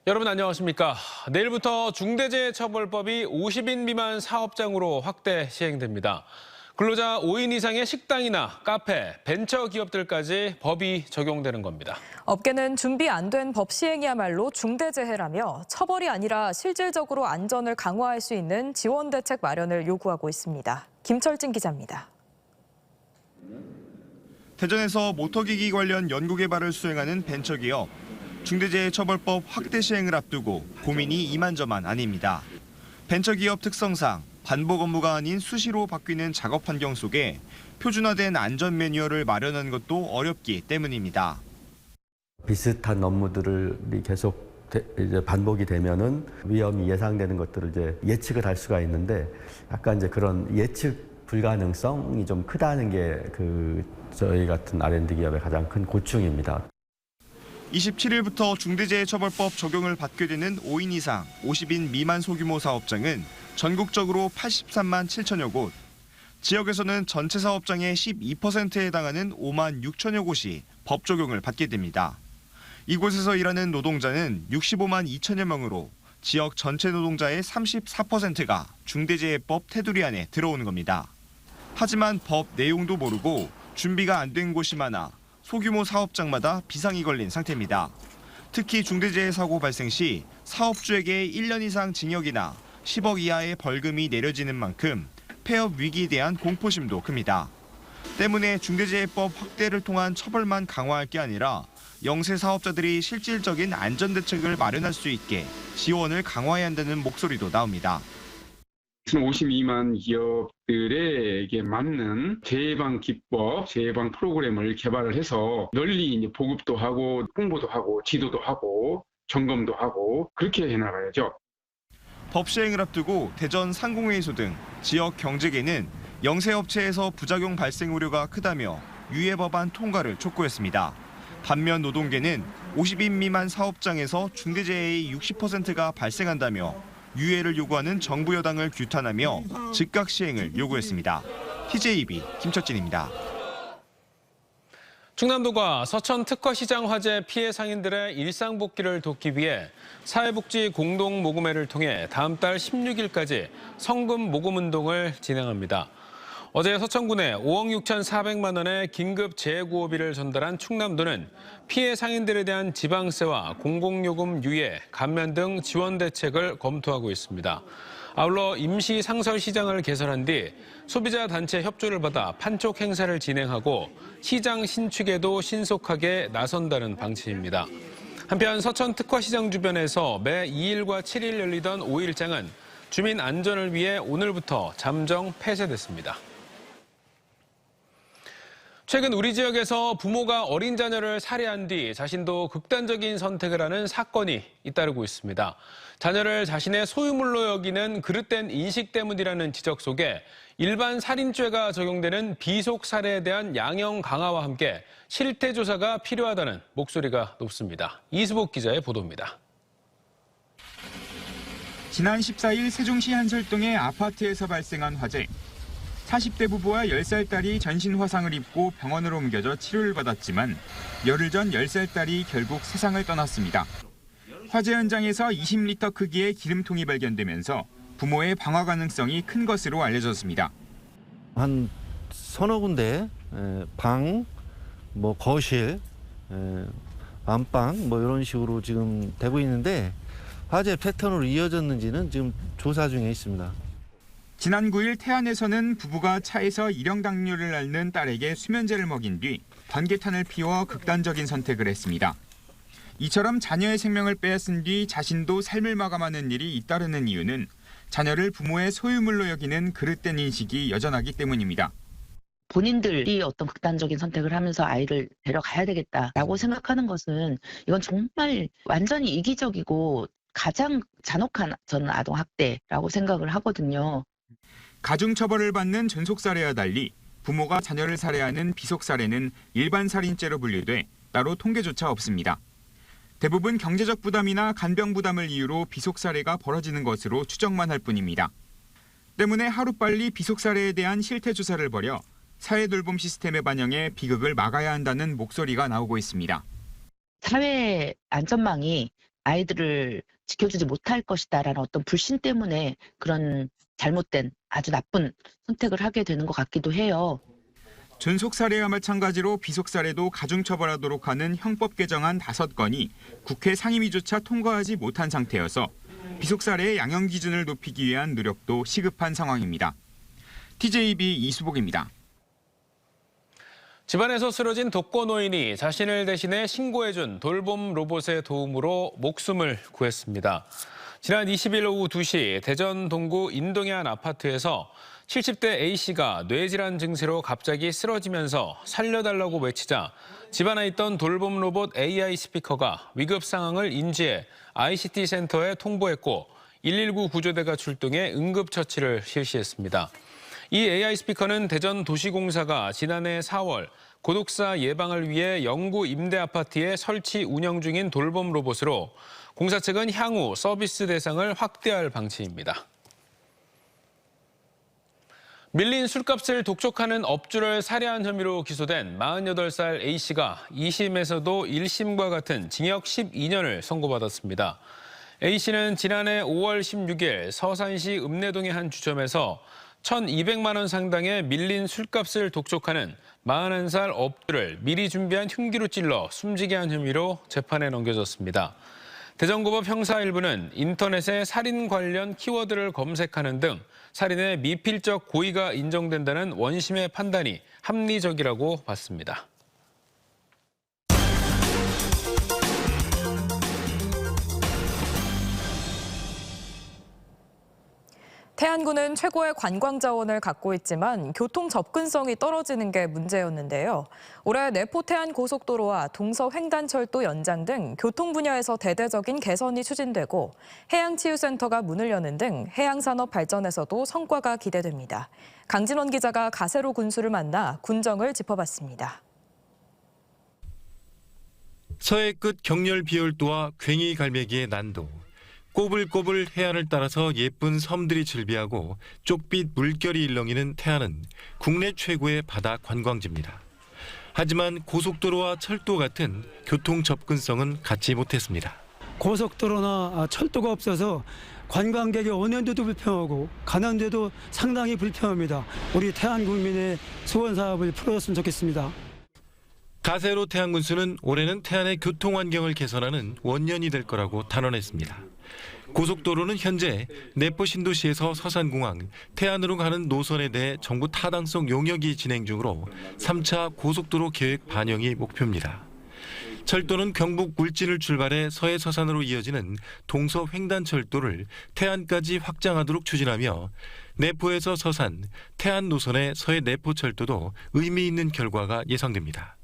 여러분 안녕하십니까? 내일부터 중대재해처벌법이 50인 미만 사업장으로 확대 시행됩니다. 근로자 5인 이상의 식당이나 카페, 벤처 기업들까지 법이 적용되는 겁니다. 업계는 준비 안 된 법 시행이야말로 중대재해라며 처벌이 아니라 실질적으로 안전을 강화할 수 있는 지원 대책 마련을 요구하고 있습니다. 김철진 기자입니다. 대전에서 모터기기 관련 연구개발을 수행하는 벤처기업. 중대재해처벌법 확대 시행을 앞두고 고민이 이만저만 아닙니다. 벤처기업 특성상 반복 업무가 아닌 수시로 바뀌는 작업 환경 속에 표준화된 안전 매뉴얼을 마련하는 것도 어렵기 때문입니다. 비슷한 업무들이 계속 이제 반복이 되면은 위험이 예상되는 것들을 이제 예측을 할 수가 있는데 약간 이제 그런 예측 불가능성이 좀 크다는 게 저희 같은 R&D 기업의 가장 큰 고충입니다. 27일부터 중대재해처벌법 적용을 받게 되는 5인 이상, 50인 미만 소규모 사업장은 전국적으로 83만 7천여 곳, 지역에서는 전체 사업장의 12%에 해당하는 5만 6천여 곳이 법 적용을 받게 됩니다. 이곳에서 일하는 노동자는 65만 2천여 명으로 지역 전체 노동자의 34%가 중대재해법 테두리 안에 들어오는 겁니다. 하지만 법 내용도 모르고 준비가 안 된 곳이 많아 소규모 사업장마다 비상이 걸린 상태입니다. 특히 중대재해 사고 발생 시 사업주에게 1년 이상 징역이나 10억 이하의 벌금이 내려지는 만큼 폐업 위기에 대한 공포심도 큽니다. 때문에 중대재해법 확대를 통한 처벌만 강화할 게 아니라 영세 사업자들이 실질적인 안전대책을 마련할 수 있게 지원을 강화해야 한다는 목소리도 나옵니다. 52만 기업들에게 맞는 재해방 기법, 재해방 프로그램을 개발을 해서 널리 이제 보급도 하고 홍보도 하고 지도도 하고 점검도 하고 그렇게 해나가야죠. 법 시행을 앞두고 대전 상공회의소 등 지역 경제계는 영세업체에서 부작용 발생 우려가 크다며 유예 법안 통과를 촉구했습니다. 반면 노동계는 50인 미만 사업장에서 중대재해의 60%가 발생한다며 유예를 요구하는 정부 여당을 규탄하며 즉각 시행을 요구했습니다. TJB 김철진입니다. 충남도가 서천 특허시장 화재 피해 상인들의 일상 복귀를 돕기 위해 사회복지 공동모금회를 통해 다음 달 16일까지 성금 모금 운동을 진행합니다. 어제 서천군에 5억 6,400만 원의 긴급 재구호비를 전달한 충남도는 피해 상인들에 대한 지방세와 공공요금 유예, 감면 등 지원 대책을 검토하고 있습니다. 아울러 임시 상설 시장을 개설한 뒤 소비자 단체 협조를 받아 판촉 행사를 진행하고 시장 신축에도 신속하게 나선다는 방침입니다. 한편 서천 특화시장 주변에서 매 2일과 7일 열리던 5일장은 주민 안전을 위해 오늘부터 잠정 폐쇄됐습니다. 최근 우리 지역에서 부모가 어린 자녀를 살해한 뒤 자신도 극단적인 선택을 하는 사건이 잇따르고 있습니다. 자녀를 자신의 소유물로 여기는 그릇된 인식 때문이라는 지적 속에 일반 살인죄가 적용되는 비속 살해에 대한 양형 강화와 함께 실태 조사가 필요하다는 목소리가 높습니다. 이수복 기자의 보도입니다. 지난 14일 세종시 한설동의 아파트에서 발생한 화재. 40대 부부와 10살 딸이 전신 화상을 입고 병원으로 옮겨져 치료를 받았지만 열흘 전 10살 딸이 결국 세상을 떠났습니다. 화재 현장에서 20리터 크기의 기름통이 발견되면서 부모의 방화 가능성이 큰 것으로 알려졌습니다. 한 서너 군데 방, 거실, 안방 이런 식으로 지금 되고 있는데 화재 패턴으로 이어졌는지는 지금 조사 중에 있습니다. 지난 9일 태안에서는 부부가 차에서 일형 당뇨를 앓는 딸에게 수면제를 먹인 뒤 번개탄을 피워 극단적인 선택을 했습니다. 이처럼 자녀의 생명을 빼앗은 뒤 자신도 삶을 마감하는 일이 잇따르는 이유는 자녀를 부모의 소유물로 여기는 그릇된 인식이 여전하기 때문입니다. 본인들이 어떤 극단적인 선택을 하면서 아이를 데려가야 되겠다라고 생각하는 것은 이건 정말 완전히 이기적이고 가장 잔혹한 저는 아동학대라고 생각을 하거든요. 가중처벌을 받는 전속살해와 달리 부모가 자녀를 살해하는 비속살해는 일반 살인죄로 분류돼 따로 통계조차 없습니다. 대부분 경제적 부담이나 간병 부담을 이유로 비속살해가 벌어지는 것으로 추정만 할 뿐입니다. 때문에 하루빨리 비속살해에 대한 실태조사를 벌여 사회돌봄 시스템에 반영해 비극을 막아야 한다는 목소리가 나오고 있습니다. 사회 안전망이 아이들을 지켜주지 못할 것이다라는 어떤 불신 때문에 그런 잘못된 아주 나쁜 선택을 하게 되는 것 같기도 해요. 전속 살해와 마찬가지로 비속 살해도 가중처벌하도록 하는 형법 개정안 5건이 국회 상임위조차 통과하지 못한 상태여서 비속 살해의 양형 기준을 높이기 위한 노력도 시급한 상황입니다. TJB 이수복입니다. 집안에서 쓰러진 독거노인이 자신을 대신해 신고해준 돌봄 로봇의 도움으로 목숨을 구했습니다. 지난 20일 오후 2시 대전 동구 인동의 한 아파트에서 70대 A씨가 뇌질환 증세로 갑자기 쓰러지면서 살려달라고 외치자 집안에 있던 돌봄 로봇 AI 스피커가 위급 상황을 인지해 ICT 센터에 통보했고 119 구조대가 출동해 응급처치를 실시했습니다. 이 AI 스피커는 대전도시공사가 지난해 4월 고독사 예방을 위해 영구 임대 아파트에 설치 운영 중인 돌봄 로봇으로 공사 측은 향후 서비스 대상을 확대할 방침입니다. 밀린 술값을 독촉하는 업주를 살해한 혐의로 기소된 48살 A씨가 2심에서도 1심과 같은 징역 12년을 선고받았습니다. A씨는 지난해 5월 16일 서산시 읍내동의 한 주점에서 1,200만 원 상당의 밀린 술값을 독촉하는 41살 업주를 미리 준비한 흉기로 찔러 숨지게 한 혐의로 재판에 넘겨졌습니다. 대전고법 형사 1부는 인터넷에 살인 관련 키워드를 검색하는 등 살인의 미필적 고의가 인정된다는 원심의 판단이 합리적이라고 봤습니다. 태안군은 최고의 관광 자원을 갖고 있지만 교통 접근성이 떨어지는 게 문제였는데요. 올해 내포 태안 고속도로와 동서 횡단철도 연장 등 교통 분야에서 대대적인 개선이 추진되고 해양치유센터가 문을 여는 등 해양산업 발전에서도 성과가 기대됩니다. 강진원 기자가 가세로 군수를 만나 군정을 짚어봤습니다. 서해 끝 경렬 비열도와 괭이 갈매기의 난도, 꼬불꼬불 해안을 따라서 예쁜 섬들이 즐비하고 쪽빛 물결이 일렁이는 태안은 국내 최고의 바다 관광지입니다. 하지만 고속도로와 철도 같은 교통 접근성은 갖지 못했습니다. 고속도로나 철도가 없어서 관광객이 오는 데도 불편하고 가는 데도 상당히 불편합니다. 우리 태안 국민의 수원 사업을 풀어줬으면 좋겠습니다. 가세로 태안군수는 올해는 태안의 교통 환경을 개선하는 원년이 될 거라고 단언했습니다. 고속도로는 현재 내포 신도시에서 서산공항, 태안으로 가는 노선에 대해 정부 타당성 용역이 진행 중으로 3차 고속도로 계획 반영이 목표입니다. 철도는 경북 울진을 출발해 서해 서산으로 이어지는 동서 횡단철도를 태안까지 확장하도록 추진하며 내포에서 서산, 태안 노선의 서해 내포철도도 의미 있는 결과가 예상됩니다.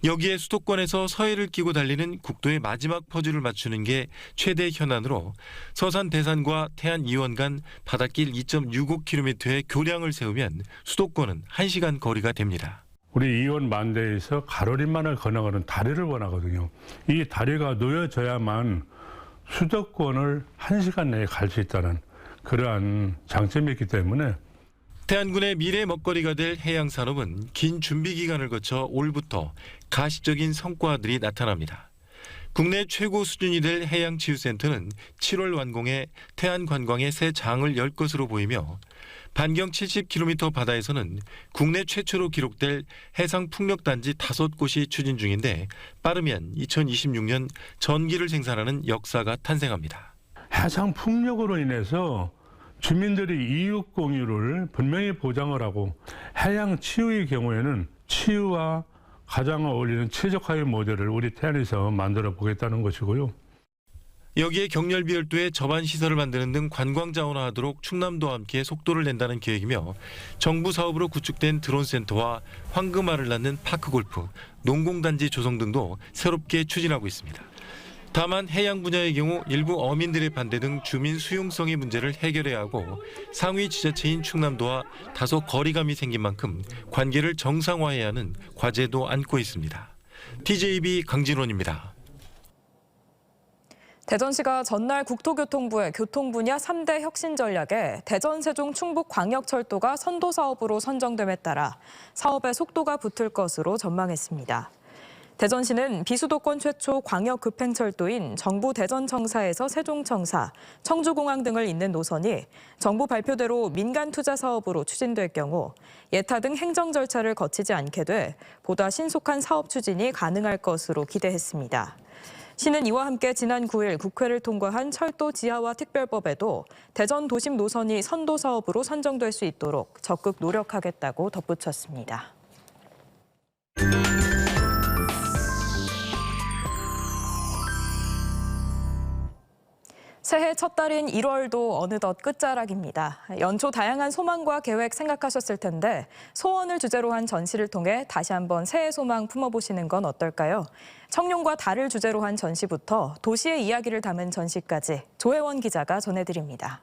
여기에 수도권에서 서해를 끼고 달리는 국도의 마지막 퍼즐을 맞추는 게 최대 현안으로 서산 대산과 태안 이원 간 바닷길 2.65km의 교량을 세우면 수도권은 1시간 거리가 됩니다. 우리 이원 만대에서 가로림만을 건너가는 다리를 원하거든요. 이 다리가 놓여져야만 수도권을 1시간 내에 갈 수 있다는 그러한 장점이 있기 때문에 태안군의 미래 먹거리가 될 해양산업은 긴 준비 기간을 거쳐 올부터 가시적인 성과들이 나타납니다. 국내 최고 수준이 될 해양치유센터는 7월 완공해 태안 관광의 새 장을 열 것으로 보이며 반경 70km 바다에서는 국내 최초로 기록될 해상풍력단지 5곳이 추진 중인데 빠르면 2026년 전기를 생산하는 역사가 탄생합니다. 해상 풍력으로 인해서 주민들이 이익 공유를 분명히 보장을 하고 해양 치유의 경우에는 치유와 가장 어울리는 최적화의 모델을 우리 태안에서 만들어 보겠다는 것이고요. 여기에 경렬비열도에 접안 시설을 만드는 등 관광 자원화하도록 충남도와 함께 속도를 낸다는 계획이며 정부 사업으로 구축된 드론센터와 황금알을 낳는 파크골프, 농공단지 조성 등도 새롭게 추진하고 있습니다. 다만 해양 분야의 경우 일부 어민들의 반대 등 주민 수용성의 문제를 해결해야 하고 상위 지자체인 충남도와 다소 거리감이 생긴 만큼 관계를 정상화해야 하는 과제도 안고 있습니다. TJB 강진원입니다. 대전시가 전날 국토교통부의 교통 분야 3대 혁신 전략에 대전, 세종, 충북 광역철도가 선도 사업으로 선정됨에 따라 사업의 속도가 붙을 것으로 전망했습니다. 대전시는 비수도권 최초 광역급행철도인 정부 대전청사에서 세종청사, 청주공항 등을 잇는 노선이 정부 발표대로 민간 투자 사업으로 추진될 경우 예타 등 행정 절차를 거치지 않게 돼 보다 신속한 사업 추진이 가능할 것으로 기대했습니다. 시는 이와 함께 지난 9일 국회를 통과한 철도 지하화 특별법에도 대전 도심 노선이 선도 사업으로 선정될 수 있도록 적극 노력하겠다고 덧붙였습니다. 새해 첫 달인 1월도 어느덧 끝자락입니다. 연초 다양한 소망과 계획 생각하셨을 텐데 소원을 주제로 한 전시를 통해 다시 한번 새해 소망 품어보시는 건 어떨까요? 청룡과 달을 주제로 한 전시부터 도시의 이야기를 담은 전시까지 조혜원 기자가 전해드립니다.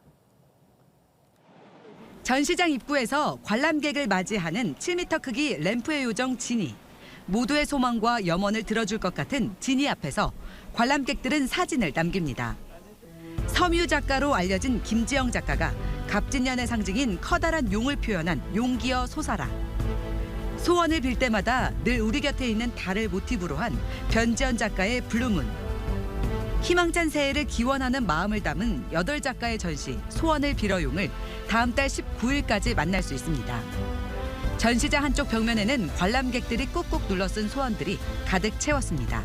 전시장 입구에서 관람객을 맞이하는 7m 크기 램프의 요정 지니. 모두의 소망과 염원을 들어줄 것 같은 지니 앞에서 관람객들은 사진을 남깁니다. 섬유 작가로 알려진 김지영 작가가 갑진년의 상징인 커다란 용을 표현한 용기어 소사라. 소원을 빌 때마다 늘 우리 곁에 있는 달을 모티브로 한 변지연 작가의 블루문. 희망찬 새해를 기원하는 마음을 담은 8작가의 전시 소원을 빌어용을 다음 달 19일까지 만날 수 있습니다. 전시장 한쪽 벽면에는 관람객들이 꾹꾹 눌러 쓴 소원들이 가득 채웠습니다.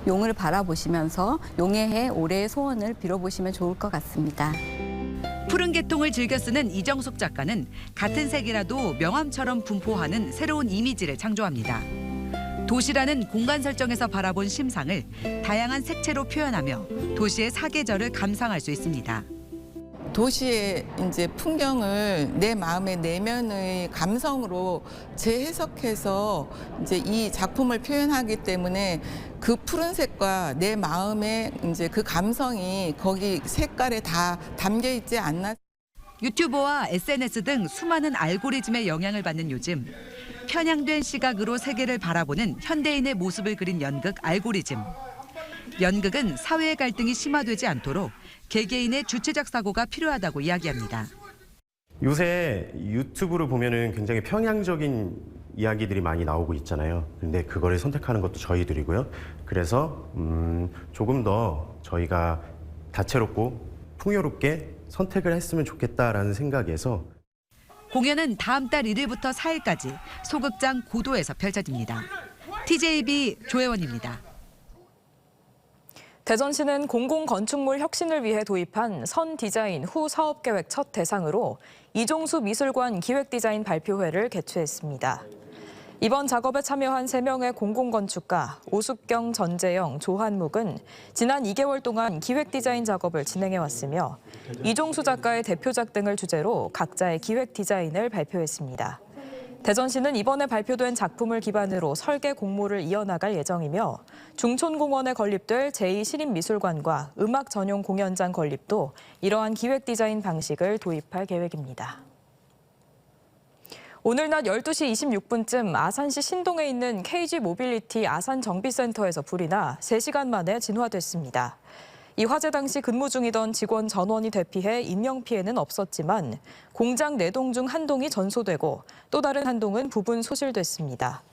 용을 바라보시면서 용의 해 올해의 소원을 빌어보시면 좋을 것 같습니다. 푸른 계통을 즐겨 쓰는 이정숙 작가는 같은 색이라도 명암처럼 분포하는 새로운 이미지를 창조합니다. 도시라는 공간 설정에서 바라본 심상을 다양한 색채로 표현하며 도시의 사계절을 감상할 수 있습니다. 도시의 이제 풍경을 내 마음의 내면의 감성으로 재해석해서 이제 이 작품을 표현하기 때문에 그 푸른색과 내 마음의 이제 그 감성이 거기 색깔에 다 담겨 있지 않나. 유튜버와 SNS 등 수많은 알고리즘의 영향을 받는 요즘 편향된 시각으로 세계를 바라보는 현대인의 모습을 그린 연극 알고리즘. 연극은 사회의 갈등이 심화되지 않도록 개개인의 주체적 사고가 필요하다고 이야기합니다. 요새 유튜브를 보면은 굉장히 평양적인 이야기들이 많이 나오고 있잖아요. 근데 그거를 선택하는 것도 저희들이고요. 그래서 조금 더 저희가 다채롭고 풍요롭게 선택을 했으면 좋겠다라는 생각에서 공연은 다음 달 1일부터 4일까지 소극장 고도에서 펼쳐집니다. TJB 조혜원입니다. 대전시는 공공건축물 혁신을 위해 도입한 선 디자인 후 사업계획 첫 대상으로 이종수 미술관 기획디자인 발표회를 개최했습니다. 이번 작업에 참여한 3명의 공공건축가 오숙경, 전재영, 조한묵은 지난 2개월 동안 기획디자인 작업을 진행해왔으며 이종수 작가의 대표작 등을 주제로 각자의 기획디자인을 발표했습니다. 대전시는 이번에 발표된 작품을 기반으로 설계 공모를 이어나갈 예정이며 중촌공원에 건립될 제2시립미술관과 음악 전용 공연장 건립도 이러한 기획 디자인 방식을 도입할 계획입니다. 오늘 낮 12시 26분쯤 아산시 신동에 있는 KG모빌리티 아산정비센터에서 불이 나 3시간 만에 진화됐습니다. 이 화재 당시 근무 중이던 직원 전원이 대피해 인명피해는 없었지만 공장 4동 중 1동이 전소되고 또 다른 1동은 부분 소실됐습니다.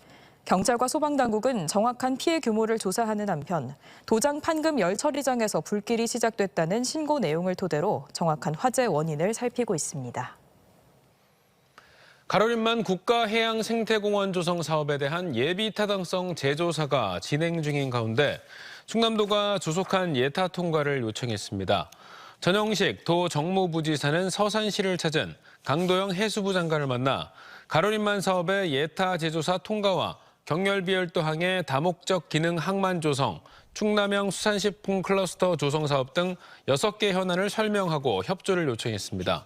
경찰과 소방당국은 정확한 피해 규모를 조사하는 한편 도장 판금 열 처리장에서 불길이 시작됐다는 신고 내용을 토대로 정확한 화재 원인을 살피고 있습니다. 가로림만 국가해양생태공원 조성 사업에 대한 예비타당성 재조사가 진행 중인 가운데 충남도가 조속한 예타 통과를 요청했습니다. 전영식 도 정무부지사는 서산시를 찾은 강도영 해수부 장관을 만나 가로림만 사업의 예타 재조사 통과와 경열비열도항의 다목적 기능 항만 조성, 충남형 수산식품 클러스터 조성 사업 등 6개 현안을 설명하고 협조를 요청했습니다.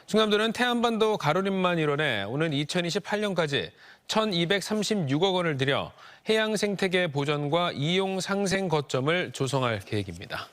충남도는 태안반도 가로림만 일원에 오는 2028년까지 1,236억 원을 들여 해양 생태계 보전과 이용 상생 거점을 조성할 계획입니다.